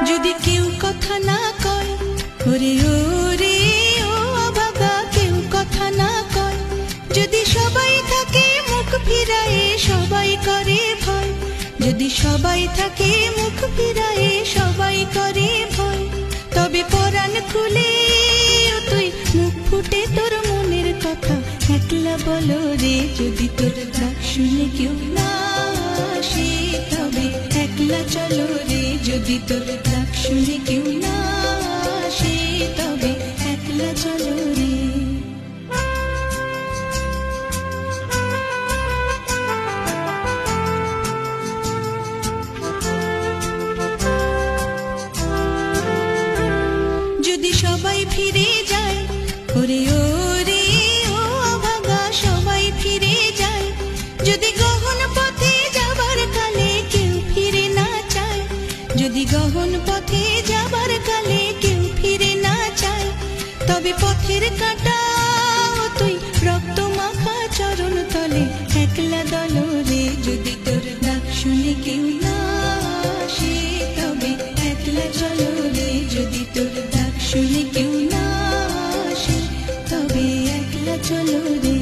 যদি কেউ কথা না কয়, ওরে ওরে ও অভাগা, কেউ কথা না কয়, যদি সবাই থাকে মুখ ফিরায়ে সবাই করে ভয়, যদি সবাই থাকে মুখ ফিরায়ে সবাই করে ভয়, তবে পরাণ খুলে ও তুই মুখ ফুটে তোর মনের কথা একলা বলো রে। যদি তোর ডাক শুনে কেউ না আসে তবে একলা চলো রে। যদি তোর ডাক শুনে কেউ না আসে তবে একলা চলো রে। যদি সবাই ফিরে যায়, ওরে ওরে ও অভাগা সবাই ফিরে যায়, যদি গহন পথে যাবার কালে কেউ ফিরে না চায়, যদি গহন পথে যাবার কালে কেউ ফিরে না চায়, তবে পথের কাঁটা তুই রক্ত মাখা চরণ তলে একলা দল রে। যদি তোর ডাক শুনে কেউ না আসে তবে একলা চলো রে। যদি তোর ডাক শুনে কেউ না আসে তবে একলা চলো রে।